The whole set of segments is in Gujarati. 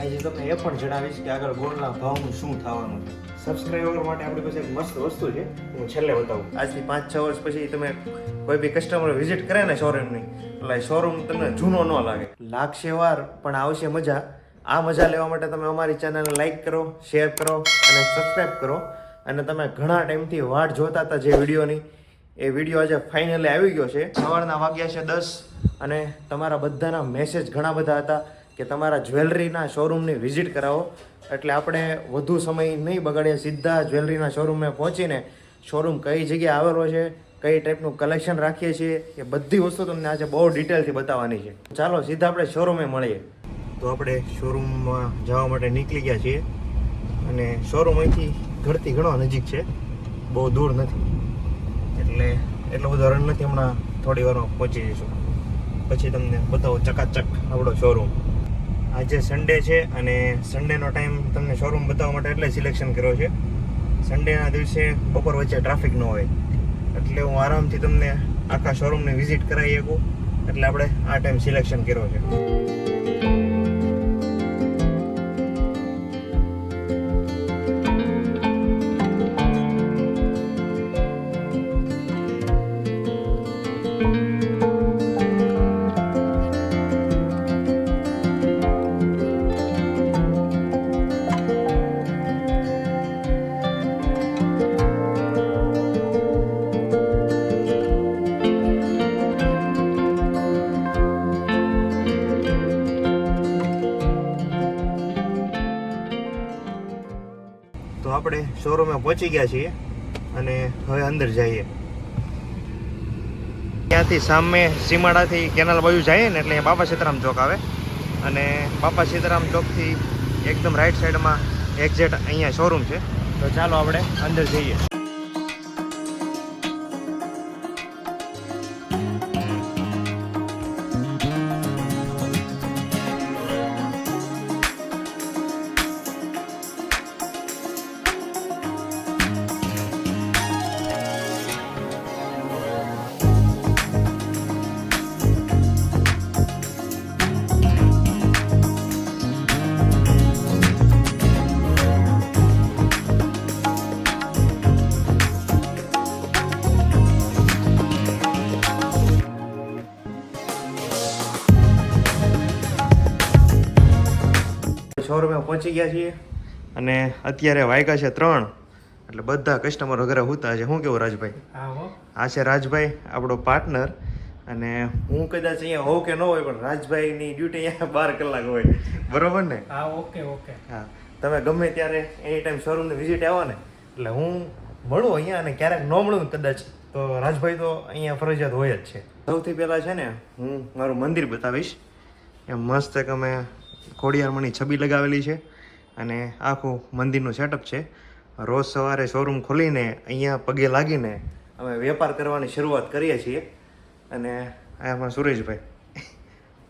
આજે તમને એ પણ જણાવીશ કે આગળ ગોળના ભાવનું શું થવાનું છે. સબસ્ક્રાઈબર માટે આપણી પાસે એક મસ્ત વસ્તુ છે, હું છેલ્લે બતાવું. આજથી 5-6 વર્ષ પછી તમે કોઈ બી કસ્ટમર વિઝિટ કરે ને શોરૂમની, એટલે શોરૂમ તમને જૂનો ન લાગે. લાગશે વાર પણ આવશે મજા. આ મજા લેવા માટે તમે અમારી ચેનલને લાઈક કરો, શેર કરો અને સબસ્ક્રાઈબ કરો. અને તમે ઘણા ટાઈમથી વાટ જોતા હતા જે વિડીયોની, એ વિડીયો આજે ફાઇનલી આવી ગયો છે. સવારના વાગ્યા છે 10 અને તમારા બધાના મેસેજ ઘણા બધા હતા કે તમારા જ્વેલરીના શોરૂમની વિઝિટ કરાવો. એટલે આપણે વધુ સમય નહીં બગાડીએ, સીધા જ્વેલરીના શોરૂમે પહોંચીને શોરૂમ કઈ જગ્યાએ આવેલો છે, કઈ ટાઈપનું કલેક્શન રાખીએ છીએ, એ બધી વસ્તુ તમને આજે બહુ ડિટેલથી બતાવવાની છે. ચાલો સીધા આપણે શોરૂમે મળીએ. તો આપણે શોરૂમમાં જવા માટે નીકળી ગયા છીએ અને શોરૂમ અહીંથી ઘરથી ઘણો નજીક છે, બહુ દૂર નથી, એટલે એટલો બધો રન નથી. હમણાં થોડી વારમાં પહોંચી જઈશું, પછી તમને બતાવો ચકાચક આપણો શોરૂમ. આજે સન્ડે છે અને સન્ડેનો ટાઈમ તમને શોરૂમ બતાવવા માટે એટલે સિલેક્શન કર્યો છે. સન્ડેના દિવસે બપોર વચ્ચે ટ્રાફિક ન હોય, એટલે હું આરામથી તમને આખા શોરૂમને વિઝિટ કરાવી શકું, એટલે આપણે આ ટાઈમ સિલેક્શન કર્યો છે. તો આપણે શોરૂમે પહોંચી ગયા છીએ અને હવે અંદર જઈએ. ત્યાંથી સામે સીમાડાથી કેનાલ બાજુ જઈએ ને એટલે બાપા સીતારામ ચોક આવે, અને બાપા સીતારામ ચોકથી એકદમ રાઈટ સાઈડમાં એક્ઝેક્ટ અહીંયા શોરૂમ છે. તો ચાલો આપણે અંદર જઈએ. શોરૂમે પહોંચી ગયા છીએ અને અત્યારે વાગ્યા છે 3, એટલે બધા કસ્ટમરો ઘરે હુતા છે. શું કેવું રાજભાઈ? આ છે રાજભાઈ, આપણો પાર્ટનર. અને હું કદાચ અહીંયા હોઉં કે ન હોય, પણ રાજભાઈની ડ્યુટી અહીંયા 12 કલાક હોય, બરોબર ને? હા, ઓકે. હા, તમે ગમે ત્યારે એની ટાઈમ શોરૂમની વિઝિટ આવો ને, એટલે હું મળું અહીંયા, અને ક્યારેક ન મળું કદાચ તો રાજભાઈ તો અહીંયા ફરજિયાત હોય જ છે. સૌથી પહેલાં છે ને હું મારું મંદિર બતાવીશ. એમ મસ્ત એક અમે ખોડિયારમાંની છબી લગાવેલી છે અને આખું મંદિરનું સેટઅપ છે. રોજ સવારે શોરૂમ ખોલીને અહીંયા પગે લાગીને અમે વેપાર કરવાની શરૂઆત કરીએ છીએ. અને આમાં સુરેશભાઈ,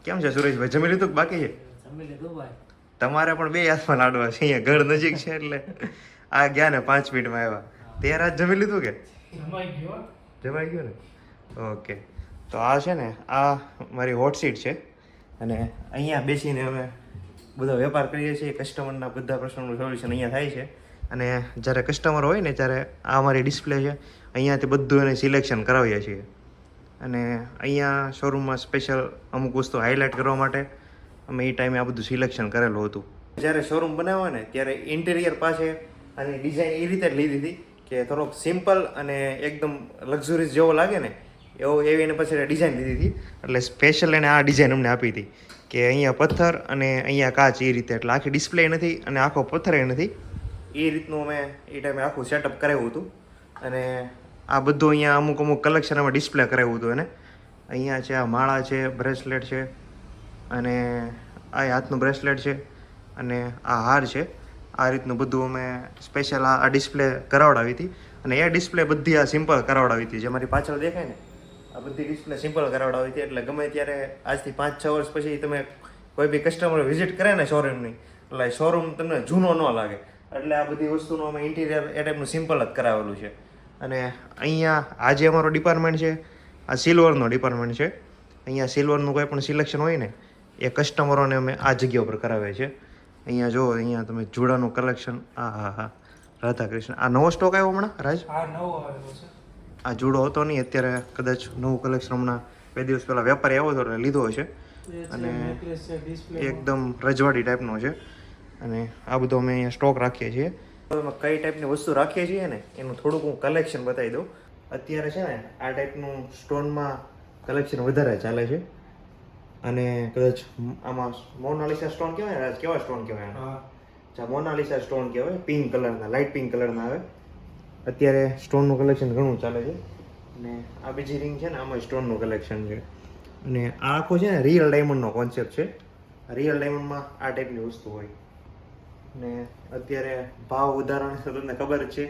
કેમ છે સુરેશભાઈ? જમી લીધું કે બાકી છે? જમી લીધું ભાઈ. તમારે પણ 2 હાથમાં લાડવા છે, અહીંયા ઘર નજીક છે એટલે આ ગયા ને 5 મિનિટમાં આવ્યા. તે રાત જમી લીધું કે? જમાઈ ગયું ને? ઓકે. તો આ છે ને, આ મારી હોટ સીટ છે અને અહીંયા બેસીને અમે બધો વેપાર કરીએ છીએ. કસ્ટમરના બધા પ્રશ્નોનું સોલ્યુશન અહીંયા થાય છે. અને જ્યારે કસ્ટમર હોય ને ત્યારે આ અમારી ડિસ્પ્લે છે, અહીંયાથી બધું એને સિલેક્શન કરાવીએ છીએ. અને અહીંયા શોરૂમમાં સ્પેશિયલ અમુક વસ્તુ હાઇલાઇટ કરવા માટે અમે એ ટાઈમે આ બધું સિલેક્શન કરેલું હતું. જ્યારે શોરૂમ બનાવ્યો ને ત્યારે ઇન્ટિરિયર પાસે અને ડિઝાઇન એ રીતે જ લીધી હતી કે થોડોક સિમ્પલ અને એકદમ લક્ઝુરીઝ જેવો લાગે ને એવી એને પછી ડિઝાઇન દીધી હતી. એટલે સ્પેશિયલ એને આ ડિઝાઇન અમને આપી હતી કે અહીંયા પથ્થર અને અહીંયા કાચ, એ રીતે. એટલે આખી ડિસ્પ્લે નથી અને આખો પથ્થર એ નથી, એ રીતનું અમે એ ટાઈમે આખું સેટઅપ કરાવ્યું હતું. અને આ બધું અહીંયા અમુક કલેક્શન અમે ડિસ્પ્લે કરાવ્યું હતું એને. અહીંયા છે આ માળા છે, બ્રેસલેટ છે, અને આ હાથનું બ્રેસલેટ છે, અને આ હાર છે. આ રીતનું બધું અમે સ્પેશિયલ આ ડિસ્પ્લે કરાવડાવી હતી. અને એ ડિસ્પ્લે બધી આ સિમ્પલ કરાવડાવી હતી, જે મારી પાછળ દેખાય ને આ બધી ડિસ્પ્લે સિમ્પલ કરાવડાવી હતી. એટલે ગમે ત્યારે આજથી 5-6 વર્ષ પછી તમે કોઈ બી કસ્ટમર વિઝિટ કરે ને શોરૂમની, એટલે શોરૂમ તમને જૂનો ન લાગે. એટલે આ બધી વસ્તુનું અમે ઇન્ટિરિયર એ ટાઈપનું સિમ્પલ જ કરાવેલું છે. અને અહીંયા આજે અમારો ડિપાર્ટમેન્ટ છે, આ સિલ્વરનો ડિપાર્ટમેન્ટ છે. અહીંયા સિલ્વરનું કોઈ પણ સિલેક્શન હોય ને એ કસ્ટમરોને અમે આ જગ્યા ઉપર કરાવીએ છીએ. અહીંયા જો અહીંયા તમે જુડાનું કલેક્શન હા રાધા કૃષ્ણ આ નવો સ્ટોક આવ્યો હમણાં રાજ આ નવો આવેલો છે. આ જુડો હતો નહીં અત્યારે કદાચ નવું કલેક્શન હમણાં 2 દિવસ પહેલાં વેપારી આવ્યો હતો એટલે લીધો હશે અને એકદમ રજવાડી ટાઈપનો છે અને આ બધો અમે અહીંયા સ્ટોક રાખીએ છીએ અમે કઈ ટાઈપની વસ્તુ રાખીએ છીએ ને એનું થોડુંક હું કલેક્શન બતાવી દઉં અત્યારે છે ને આ ટાઈપનું સ્ટોનમાં કલેક્શન વધારે ચાલે છે અને કદાચ આમાં મોનાલિસા સ્ટોન કહેવાય ને કેવા સ્ટોન કહેવાય મોનાલિસા સ્ટોન કહેવાય પિંક કલરના લાઇટ પિંક કલરના આવે અત્યારે સ્ટોનનું કલેક્શન ઘણું ચાલે છે અને આ બીજી રિંગ છે ને આમાં સ્ટોનનું કલેક્શન છે અને આ આખો છે ને રિયલ ડાયમંડનો કોન્સેપ્ટ છે રિયલ ડાયમંડમાં આ ટાઈપની વસ્તુ હોય ને અત્યારે ભાવ વધારાની તમને ખબર જ છે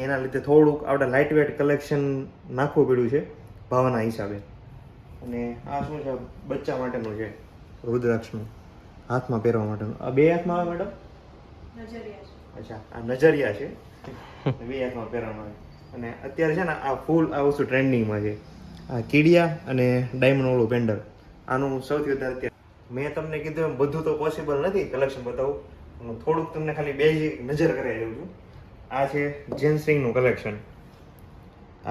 એના લીધે થોડુંક આપણે લાઇટ વેટ કલેક્શન નાખવું પડ્યું છે ભાવના હિસાબે અને આ શું છે બચ્ચા માટેનું છે રુદ્રાક્ષનું હાથમાં પહેરવા માટેનું આ 2 હાથમાં આવે મેડમ અચ્છા આ નજરિયા છે 2 હાથમાં પહેરવાનું આવે અને અત્યારે છે ને આ ફૂલ આ વસ્તુ ટ્રેન્ડિંગમાં છે આ કીડિયા અને ડાયમંડ વાળું પેન્ડલ આનું સૌથી વધારે અત્યારે મેં તમને કીધું એમ બધું તો પોસિબલ નથી કલેક્શન બતાવું હું થોડુંક તમને ખાલી બેઝિક નજર કરાવી દઉં છું આ છે જેન્ટ્સ રિંગનું કલેક્શન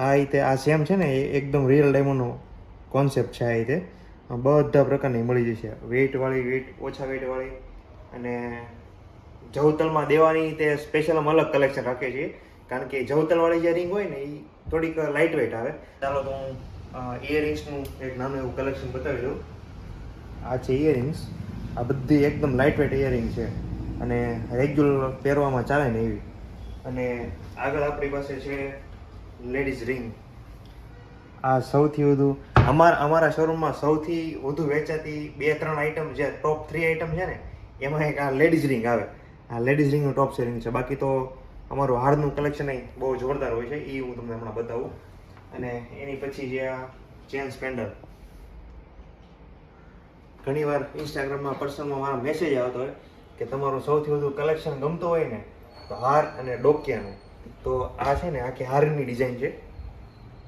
આ રીતે આ સેમ છે ને એ એકદમ રિયલ ડાયમંડનો કોન્સેપ્ટ છે આ રીતે બધા પ્રકારની મળી જશે વેઇટવાળી વેઇટ ઓછા વેઇટવાળી અને જવતલમાં દેવાની તે સ્પેશિયલ અમે અલગ કલેક્શન રાખીએ છીએ કારણ કે જવતલવાળી જે રિંગ હોય ને એ થોડીક લાઇટ વેઇટ આવે ચાલો તો હું ઇયરિંગ્સનું એક નાનું એવું કલેક્શન બતાવી દઉં આ છે ઇયરિંગ્સ આ બધી એકદમ લાઇટ વેઇટ ઇયરિંગ છે અને રેગ્યુલર પહેરવામાં ચાલે ને એવી અને આગળ આપણી પાસે છે લેડીઝ રિંગ આ સૌથી વધુ અમારા શોરૂમમાં સૌથી વધુ વેચાતી 2-3 આઇટમ જે ટોપ 3 આઇટમ છે ને એમાં એક આ લેડીઝ રિંગ આવે આ લેડીઝ રિંગનું ટોપ સેલિંગ છે બાકી તો અમારું હારનું કલેક્શન બહુ જોરદાર હોય છે એ હું તમને હમણાં બતાવું અને એની પછી જે આ ચેન સ્પેન્ડર ઘણીવાર ઇન્સ્ટાગ્રામમાં પર્સનલમાં મારા મેસેજ આવતો હોય કે તમારું સૌથી વધુ કલેક્શન ગમતું હોય ને તો હાર અને ડોકિયાનું તો આ છે ને આખી હારની ડિઝાઇન છે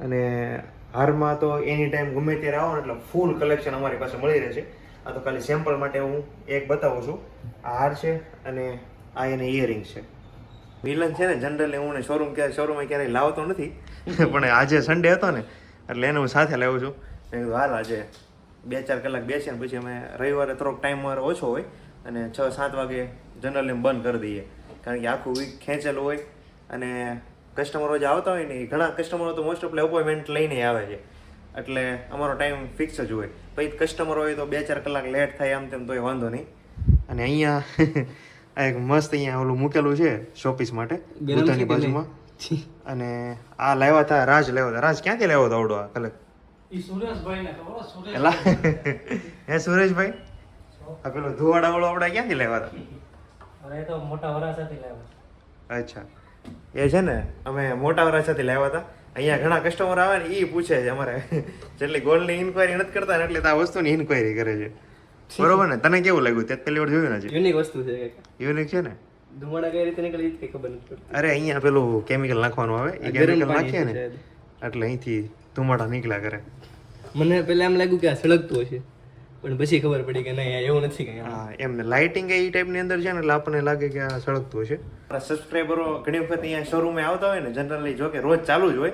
અને હારમાં તો એની ટાઈમ ગમે ત્યારે આવો ને એટલે ફૂલ કલેક્શન અમારી પાસે મળી રહે છે આ તો ખાલી સેમ્પલ માટે હું એક બતાવું છું આ હાર છે અને આ એને ઇયરિંગ્સ છે મિલન છે ને જનરલી હું શોરૂમમાં ક્યારેય લાવતો નથી પણ આજે સન્ડે હતો ને એટલે એને હું સાથે લાવું છું મેં કીધું હાલ આજે 2-4 કલાક બેસીએ ને પછી અમે રવિવારે થોડોક ટાઈમ મારો ઓછો હોય અને 6-7 વાગે જનરલી બંધ કરી દઈએ કારણ કે આખું વીક ખેંચેલું હોય અને કસ્ટમરો જે આવતા હોય ને એ ઘણા કસ્ટમરો તો મોસ્ટ ઓફ અપોઇન્ટમેન્ટ લઈને આવે છે એટલે અમારો ટાઈમ ફિક્સ જ હોય પછી કસ્ટમર હોય તો 2-4 કલાક લેટ થાય આમ તેમ તોય વાંધો નહીં અને અહીંયા આ એક મસ્ત અહીંયા ઓલું મૂકેલું છે શોપીસ માટે બુદ્ધાની બાજુમાં અને આ લાવ્યા હતા રાજ ક્યાંથી લાવ્યો હતો આવડો આ કલેક્ટ હે સુરેશભાઈ આ પેલો ધુવાડા વાળો આપણે ક્યાંથી લાવ્યા હતા અચ્છા એ છે ને અમે મોટા વરાછાથી લાવ્યા હતા અહીંયા ઘણા કસ્ટમર આવે ને એ પૂછે છે અમારે જેટલી ગોલ્ડની ઇન્ક્વાયરી નથી કરતા ને એટલે આ વસ્તુની ઇન્ક્વાયરી કરે છે બરોબર ને તને કેવું લાગ્યું તે પહેલી વાર જોયું ને યુનિક વસ્તુ છે યુનિક છે ને ધુમાડા કઈ રીતે નીકળે એ ખબર નથી પડતી અરે અહીંયા પેલું કેમિકલ નાખવાનું આવે એ કેમિકલ નાખીએ ને એટલે અહીંથી ધુમાડા નીકળ્યા કરે મને પહેલા એમ લાગ્યું કે આ સળગતું હશે પણ પછી ખબર પડી કે નહીં એવું નથી કઈ હા એમને લાઇટિંગ એ ટાઈપની અંદર છે ને એટલે આપણને લાગે કે આ સળગતું હશે સબસ્ક્રાઈબરો ઘણી વખત અહીંયા શોરૂમે આવતા હોય ને જનરલી જો કે રોજ ચાલુ જ હોય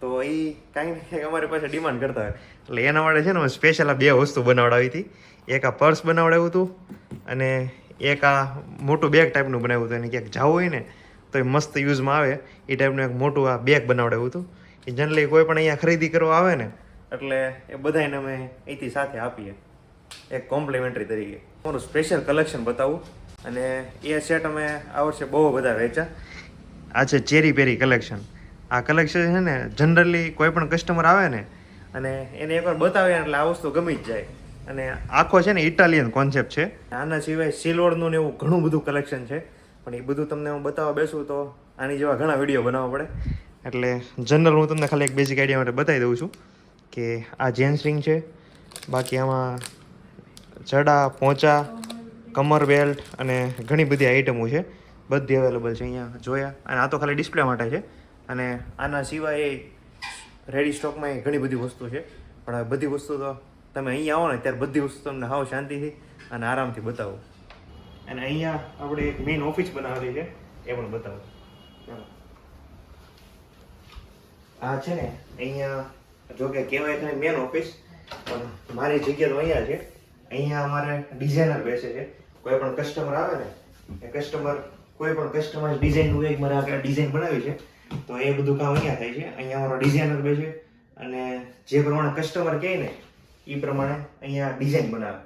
તો એ કાંઈ ને કાંઈક અમારી પાસે ડિમાન્ડ કરતા હોય એટલે એના માટે છે ને સ્પેશિયલ આ 2 વસ્તુ બનાવડાવી હતી એક આ પર્સ બનાવડાવ્યું હતું અને એક આ મોટું બેગ ટાઈપનું બનાવ્યું હતું અને ક્યાંક જવું હોય ને તો એ મસ્ત યુઝમાં આવે એ ટાઈપનું એક મોટું આ બેગ બનાવડાવ્યું હતું એ જનરલી કોઈ પણ અહીંયા ખરીદી કરવા આવે ને એટલે એ બધાને અમે અહીંથી સાથે આપીએ એક કોમ્પ્લિમેન્ટરી તરીકે અમારું સ્પેશિયલ કલેક્શન બતાવું અને એ સેટ અમે આ વર્ષે બહુ બધા વેચ્યા આ છે ચેરી પેરી કલેક્શન આ કલેક્શન છે ને જનરલી કોઈ પણ કસ્ટમર આવે ને અને એને એકવાર બતાવે એટલે આ વસ્તુ ગમી જ જાય અને આખો છે ને ઇટાલિયન કોન્સેપ્ટ છે આના સિવાય સિલ્વરનું ને એવું ઘણું બધું કલેક્શન છે પણ એ બધું તમને હું બતાવવા બેસું તો આની જેવા ઘણા વિડીયો બનાવવા પડે એટલે જનરલ હું તમને ખાલી એક બેઝિક આઈડિયા માટે બતાવી દઉં છું કે આ જેન્ટ્સ રિંગ છે બાકી આમાં જડા પોંચા કમર બેલ્ટ અને ઘણી બધી આઈટમો છે બધી અવેલેબલ છે અહીંયા જોયા અને આ તો ખાલી ડિસ્પ્લે માટે છે અને આના સિવાય રેડી સ્ટોકમાં ઘણી બધી વસ્તુ છે પણ આ બધી વસ્તુ તો તમે અહીંયા આવો ને ત્યારે બધી વસ્તુ તમને હાવ શાંતિથી અને આરામથી બતાવો અને અહીંયા આપણે એક મેઇન ઓફિસ બનાવેલી છે એ પણ બતાવો. ચાલો. આ છે ને અહીંયા જો કે કહેવાય તો મેઇન ઓફિસ, પણ મારી જગ્યા તો અહીંયા છે. અહીંયા અમારે ડિઝાઇનર બેસે છે. કોઈ પણ કસ્ટમર આવે ને એ કસ્ટમર કોઈ પણ કસ્ટમાઇઝ ડિઝાઇનનું એક મારે આ ડિઝાઇન બનાવી છે તો એ બધું કામ અહીંયા થાય છે. અહીંયા અમારો ડિઝાઇનર બેસે અને જે પ્રમાણે કસ્ટમર કહે ને એ પ્રમાણે અહીંયા ડિઝાઇન બનાવે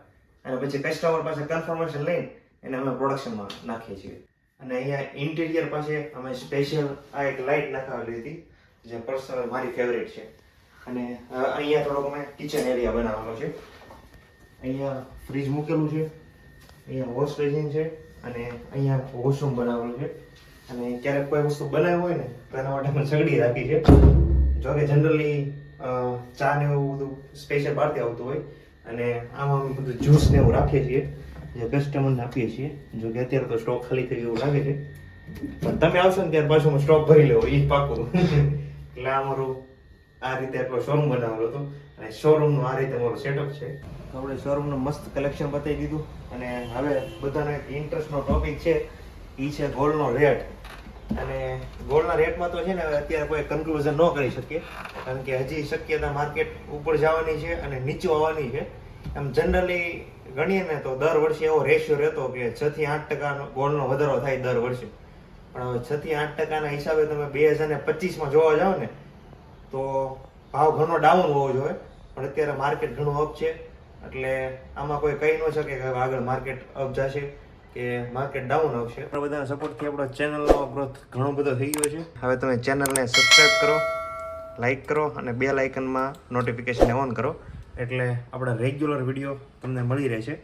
અને પછી કસ્ટમર પાસે કન્ફર્મેશન લઈને એને અમે પ્રોડક્શનમાં નાખીએ છીએ. અને અહીંયા ઇન્ટિરિયર પાસે અમે સ્પેશિયલ આ એક લાઇટ નખાવેલી હતી જે પર્સનલ મારી ફેવરેટ છે. અને અહીંયા થોડોક અમે કિચન એરિયા બનાવેલો છે. અહીંયા ફ્રીજ મૂકેલું છે, અહીંયા વોશ બેસિન છે અને અહીંયા વોશરૂમ બનાવેલું છે. અને ક્યારેક કોઈ વસ્તુ બનાવી હોય ને તો એના માટે અમે સગડી રાખી છે. જો કે જનરલી ચા ને એવું બધું સ્પેશિયલ બહારથી આવતું હોય અને આમાં અમે બધું જ્યુસ ને એવું રાખીએ છીએ જે કસ્ટમરને આપીએ છીએ. જો કે અત્યારે તો સ્ટોક ખાલી થઈ એવું લાગે છે, પણ તમે આવશો ને ત્યારે પાછું સ્ટોક ભરી લેવો એ પાકું. એટલે અમારું આ રીતે આપણો શોરૂમ બનાવેલો હતો અને શોરૂમનું આ રીતે અમારું સેટઅપ છે. આપણે શોરૂમનું મસ્ત કલેક્શન બતાવી દીધું અને હવે બધાનો એક ઇન્ટરેસ્ટનો ટોપિક છે એ છે ગોલ્ડનો રેટ. અને ગોલ્ડના રેટમાં તો છે ને અત્યારે કોઈ કન્ક્લુઝન ન કરી શકીએ કારણ કે હજી શક્યતા માર્કેટ ઉપર જવાની છે અને નીચે આવવાની છે. એમ જનરલી ગણીએ ને તો દર વર્ષે એવો રેશિયો રહેતો કે 6 થી 8% ગોલ્ડનો વધારો થાય દર વર્ષે. પણ હવે 6 થી 8%ના હિસાબે તમે 2025માં જોવા જાઓ ને તો ભાવ ઘણો ડાઉન હોવો જોઈએ, પણ અત્યારે માર્કેટ ઘણું અપ છે. એટલે આમાં કોઈ કહી ન શકે કે આગળ માર્કેટ અપ જશે કે માર્કેટ ડાઉન આવશે. આપણા બધાના સપોર્ટથી આપણો ચેનલનો ગ્રોથ ઘણો બધો થઈ ગયો છે. હવે તમે ચેનલને સબસ્ક્રાઈબ કરો, લાઈક કરો અને બેલ આઇકનમાં નોટિફિકેશન ઓન કરો એટલે આપણા રેગ્યુલર વિડીયો તમને મળી રહેશે.